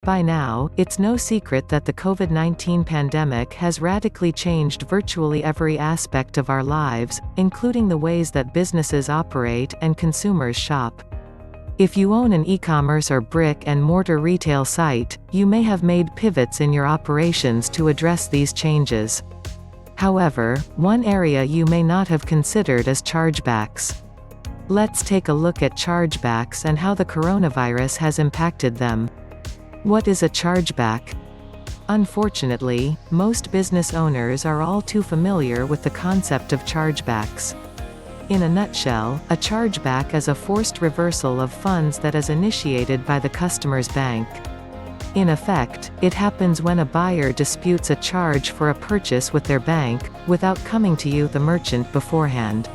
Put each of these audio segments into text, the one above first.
By now, it's no secret that the COVID-19 pandemic has radically changed virtually every aspect of our lives, including the ways that businesses operate and consumers shop. If you own an e-commerce or brick-and-mortar retail site, you may have made pivots in your operations to address these changes. However, one area you may not have considered is chargebacks. Let's take a look at chargebacks and how the coronavirus has impacted them. What is a chargeback? Unfortunately, most business owners are all too familiar with the concept of chargebacks. In a nutshell, a chargeback is a forced reversal of funds that is initiated by the customer's bank. In effect, it happens when a buyer disputes a charge for a purchase with their bank, without coming to you, the merchant, beforehand.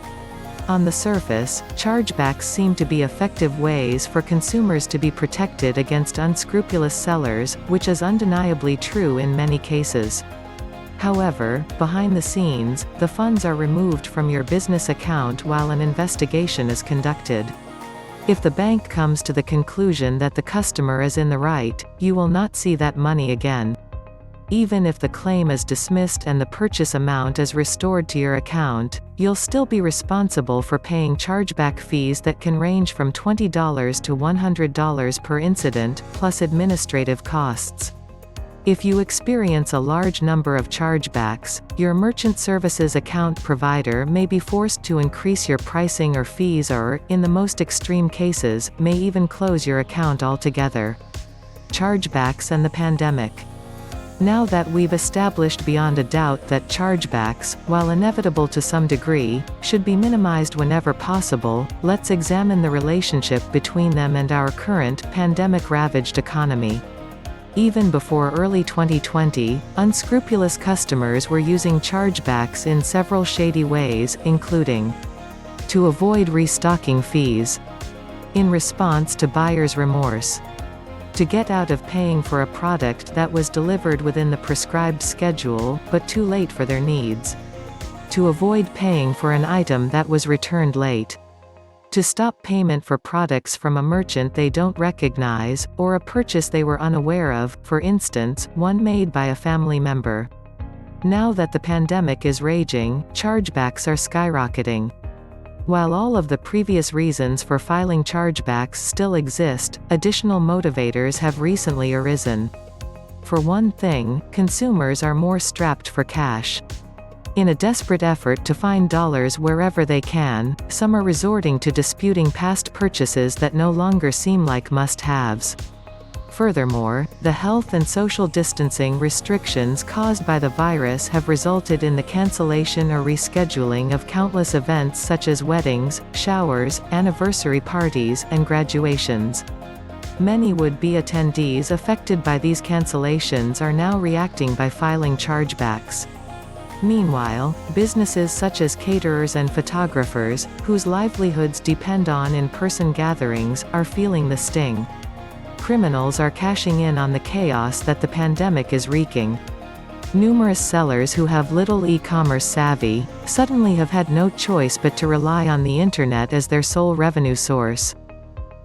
On the surface, chargebacks seem to be effective ways for consumers to be protected against unscrupulous sellers, which is undeniably true in many cases. However, behind the scenes, the funds are removed from your business account while an investigation is conducted. If the bank comes to the conclusion that the customer is in the right, you will not see that money again. Even if the claim is dismissed and the purchase amount is restored to your account, you'll still be responsible for paying chargeback fees that can range from $20 to $100 per incident, plus administrative costs. If you experience a large number of chargebacks, your merchant services account provider may be forced to increase your pricing or fees or, in the most extreme cases, may even close your account altogether. Chargebacks and the pandemic. Now that we've established beyond a doubt that chargebacks, while inevitable to some degree, should be minimized whenever possible, let's examine the relationship between them and our current, pandemic-ravaged economy. Even before early 2020, unscrupulous customers were using chargebacks in several shady ways, including to avoid restocking fees, in response to buyer's remorse, to get out of paying for a product that was delivered within the prescribed schedule, but too late for their needs, to avoid paying for an item that was returned late, to stop payment for products from a merchant they don't recognize, or a purchase they were unaware of, for instance, one made by a family member. Now that the pandemic is raging, chargebacks are skyrocketing. While all of the previous reasons for filing chargebacks still exist, additional motivators have recently arisen. For one thing, consumers are more strapped for cash. In a desperate effort to find dollars wherever they can, some are resorting to disputing past purchases that no longer seem like must-haves. Furthermore, the health and social distancing restrictions caused by the virus have resulted in the cancellation or rescheduling of countless events such as weddings, showers, anniversary parties, and graduations. Many would-be attendees affected by these cancellations are now reacting by filing chargebacks. Meanwhile, businesses such as caterers and photographers, whose livelihoods depend on in-person gatherings, are feeling the sting. Criminals are cashing in on the chaos that the pandemic is wreaking. Numerous sellers who have little e-commerce savvy, suddenly have had no choice but to rely on the internet as their sole revenue source.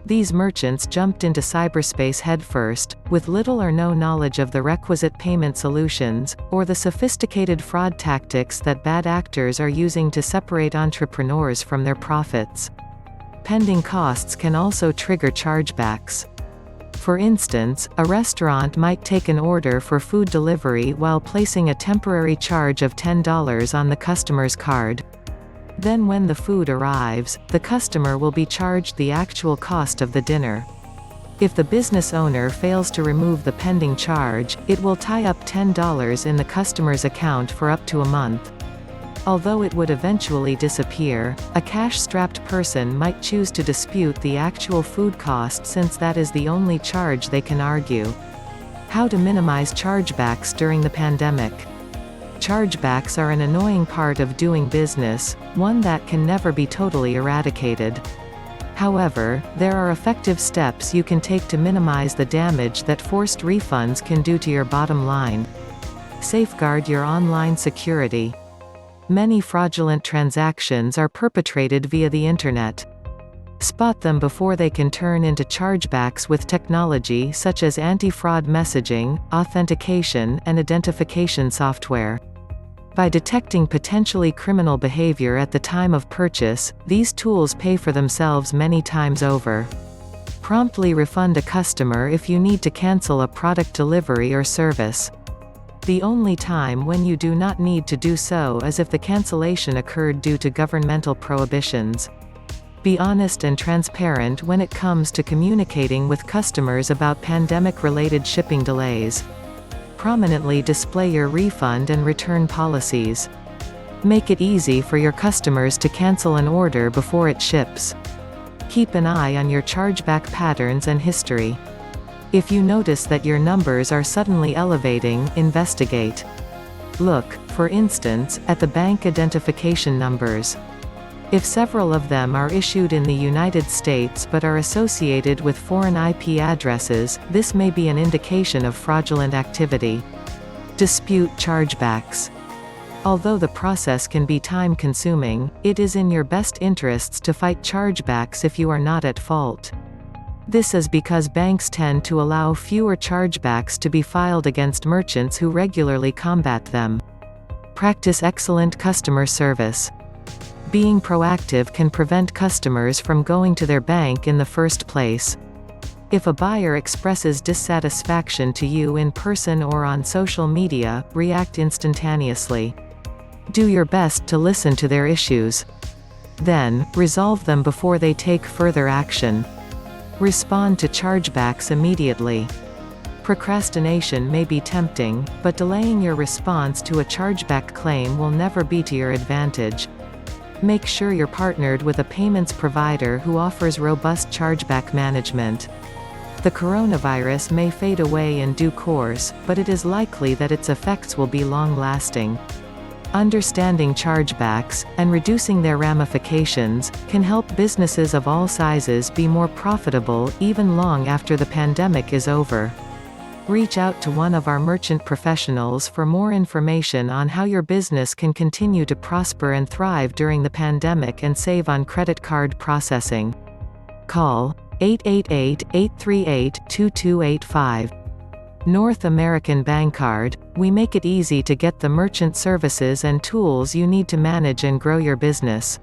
These merchants jumped into cyberspace headfirst, with little or no knowledge of the requisite payment solutions, or the sophisticated fraud tactics that bad actors are using to separate entrepreneurs from their profits. Pending costs can also trigger chargebacks. For instance, a restaurant might take an order for food delivery while placing a temporary charge of $10 on the customer's card. Then when the food arrives, the customer will be charged the actual cost of the dinner. If the business owner fails to remove the pending charge, it will tie up $10 in the customer's account for up to a month. Although it would eventually disappear, a cash-strapped person might choose to dispute the actual food cost since that is the only charge they can argue. How to minimize chargebacks during the pandemic. Chargebacks are an annoying part of doing business, one that can never be totally eradicated. However, there are effective steps you can take to minimize the damage that forced refunds can do to your bottom line. Safeguard your online security. Many fraudulent transactions are perpetrated via the internet. Spot them before they can turn into chargebacks with technology such as anti-fraud messaging, authentication, and identification software. By detecting potentially criminal behavior at the time of purchase, these tools pay for themselves many times over. Promptly refund a customer if you need to cancel a product delivery or service. The only time when you do not need to do so is if the cancellation occurred due to governmental prohibitions. Be honest and transparent when it comes to communicating with customers about pandemic-related shipping delays. Prominently display your refund and return policies. Make it easy for your customers to cancel an order before it ships. Keep an eye on your chargeback patterns and history. If you notice that your numbers are suddenly elevating, investigate. Look, for instance, at the bank identification numbers. If several of them are issued in the United States but are associated with foreign IP addresses, this may be an indication of fraudulent activity. Dispute chargebacks. Although the process can be time-consuming, it is in your best interests to fight chargebacks if you are not at fault. This is because banks tend to allow fewer chargebacks to be filed against merchants who regularly combat them. Practice excellent customer service. Being proactive can prevent customers from going to their bank in the first place. If a buyer expresses dissatisfaction to you in person or on social media, react instantaneously. Do your best to listen to their issues. Then, resolve them before they take further action. Respond to chargebacks immediately. Procrastination may be tempting, but delaying your response to a chargeback claim will never be to your advantage. Make sure you're partnered with a payments provider who offers robust chargeback management. The coronavirus may fade away in due course, but it is likely that its effects will be long-lasting. Understanding chargebacks, and reducing their ramifications, can help businesses of all sizes be more profitable, even long after the pandemic is over. Reach out to one of our merchant professionals for more information on how your business can continue to prosper and thrive during the pandemic and save on credit card processing. Call 888-838-2285. North American Bankcard, we make it easy to get the merchant services and tools you need to manage and grow your business.